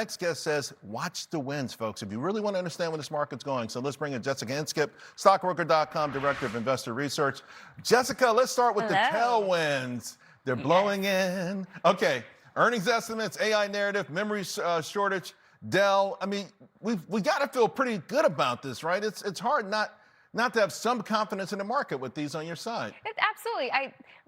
Next guest says, watch the wins, folks, if you really want to understand where this market's going. So let's bring in Jessica Inskip, stockbroker.com, Director of Investor Research. Jessica, let's start with the tailwinds. They're blowing in. Okay, earnings estimates, AI narrative, memory shortage, Dell. I mean, we got to feel pretty good about this, right? It's hard not to have some confidence in the market with these on your side. Absolutely.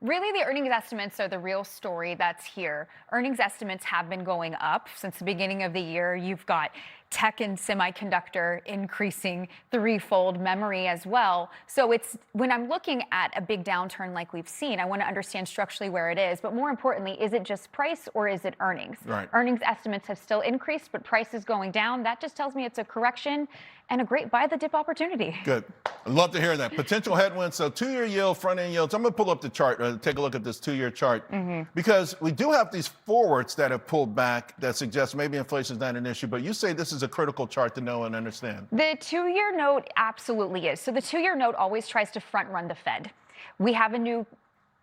Really, the earnings estimates are the real story that's here. Earnings estimates have been going up since the beginning of the year. You've got tech and semiconductor increasing threefold, memory as well. So it's when I'm looking at a big downturn like we've seen, I want to understand structurally where it is. But more importantly, is it just price or is it earnings? Right. Earnings estimates have still increased, but price is going down. That just tells me it's a correction and a great buy the dip opportunity. Good. I'd love to hear that. Potential headwinds. So 2-year yield, front-end yields. I'm going to pull up the chart, take a look at this 2-year chart, because we do have these forwards that have pulled back that suggest maybe inflation is not an issue, but you say this is a critical chart to know and understand. The 2-year note absolutely is. So the 2-year note always tries to front run the Fed. We have a new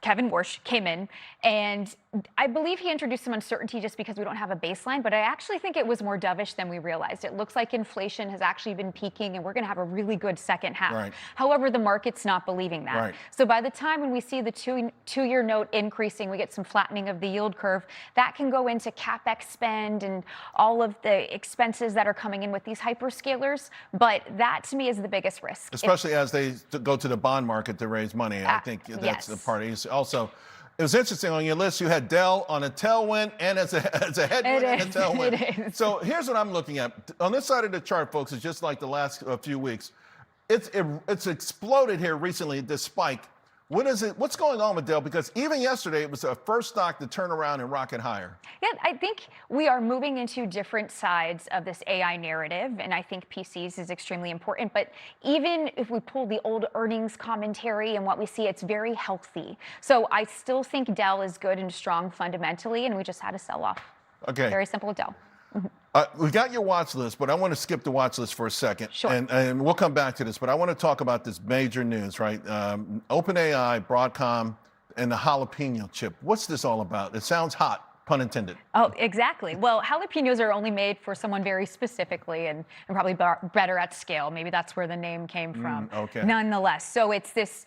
Kevin Warsh came in, and I believe he introduced some uncertainty just because we don't have a baseline, but I actually think it was more dovish than we realized. It looks like inflation has actually been peaking, and we're going to have a really good second half. Right. However, the market's not believing that. Right. So by the time when we see the two-year note increasing, we get some flattening of the yield curve, that can go into CapEx spend and all of the expenses that are coming in with these hyperscalers, but that to me is the biggest risk. Especially as they go to the bond market to raise money. I think that's the part. Also, it was interesting on your list, you had Dell on a tailwind and as a headwind and a tailwind. It is. So here's what I'm looking at. On this side of the chart, folks, it's just like the last few weeks. It's exploded here recently, this spike. What's going on with Dell? Because even yesterday, it was the first stock to turn around and rocket higher. Yeah, I think we are moving into different sides of this AI narrative, and I think PCs is extremely important. But even if we pull the old earnings commentary and what we see, it's very healthy. So I still think Dell is good and strong fundamentally, and we just had a sell-off. Okay. Very simple with Dell. We got your watch list, but I want to skip the watch list for a second. Sure. And we'll come back to this, but I want to talk about this major news, right? OpenAI, Broadcom, and the jalapeno chip. What's this all about? It sounds hot, pun intended. Oh, exactly. Well, jalapenos are only made for someone very specifically and probably better at scale. Maybe that's where the name came from. Okay. Nonetheless, so it's this.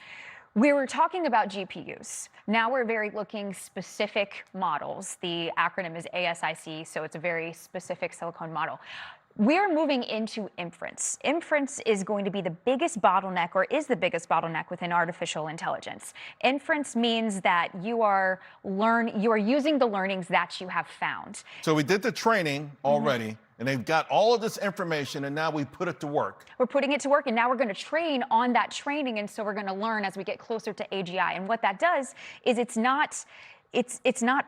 We were talking about GPUs. Now we're very looking specific models. The acronym is ASIC, so it's a very specific silicon model. We're moving into inference. Inference is going to be the biggest bottleneck, or is the biggest bottleneck within artificial intelligence. Inference means that you are using the learnings that you have found. So we did the training already, and they've got all of this information, and now we put it to work. We're putting it to work, and now we're going to train on that training, and so we're going to learn as we get closer to AGI. And what that does is it's not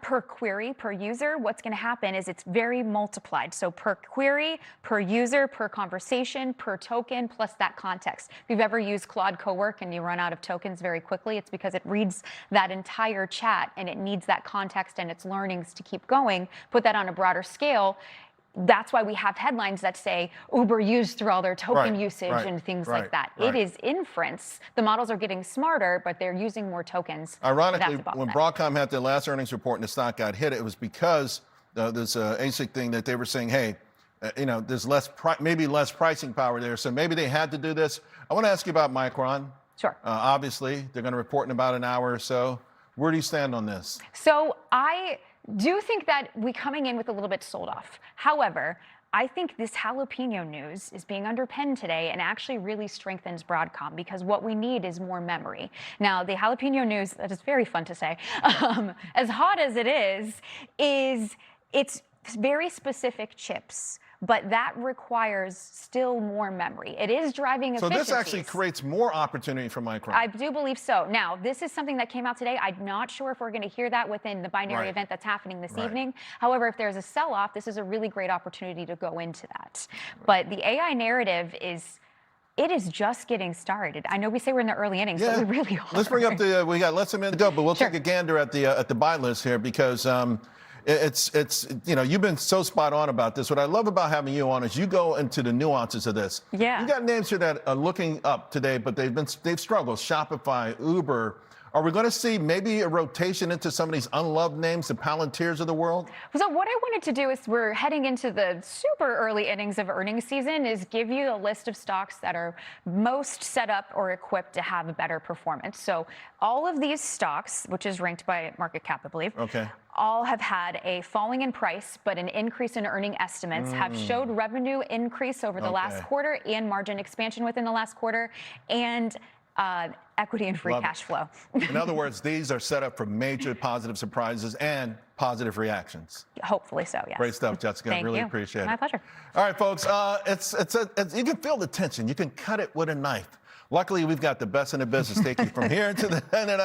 per query, per user. What's going to happen is it's very multiplied. So per query, per user, per conversation, per token, plus that context. If you've ever used Claude Cowork and you run out of tokens very quickly, it's because it reads that entire chat and it needs that context and its learnings to keep going. Put that on a broader scale. That's why we have headlines that say Uber used through all their token usage and things like that. It is inference. The models are getting smarter, but they're using more tokens. Ironically, when Broadcom had their last earnings report and the stock got hit, it was because this ASIC thing that they were saying, hey, there's maybe less pricing power there. So maybe they had to do this. I want to ask you about Micron. Sure. Obviously, they're going to report in about an hour or so. Where do you stand on this? So I do think that we coming in with a little bit sold off. However, I think this jalapeno news is being underpinned today and actually really strengthens Broadcom because what we need is more memory. Now, the jalapeno news, that is very fun to say, as hot as it is it's very specific chips, but that requires still more memory. It is driving efficiencies. So this actually creates more opportunity for Micron. I do believe so. Now, this is something that came out today. I'm not sure if we're going to hear that within the binary event that's happening this evening. However, if there's a sell-off, this is a really great opportunity to go into that. But the AI narrative is just getting started. I know we say we're in the early innings, but we really are. Let's bring up we got less than a minute to go, but we'll take a gander at the buy list here because you've been so spot on about this. What I love about having you on is you go into the nuances of this. Yeah. You got names here that are looking up today, but they've struggled. Shopify, Uber, Are we going to see maybe a rotation into some of these unloved names, the Palantirs of the world? So what I wanted to do is we're heading into the super early innings of earnings season is give you a list of stocks that are most set up or equipped to have a better performance. So all of these stocks, which is ranked by market cap, I believe, all have had a falling in price, but an increase in earning estimates, have showed revenue increase over the last quarter and margin expansion within the last quarter, and equity and free cash flow. In other words, these are set up for major positive surprises and positive reactions. Hopefully so, yes. Great stuff, Jessica. Thank really you. appreciate it. My pleasure. All right, folks. You can feel the tension. You can cut it with a knife. Luckily, we've got the best in the business. Take you from here to the end of the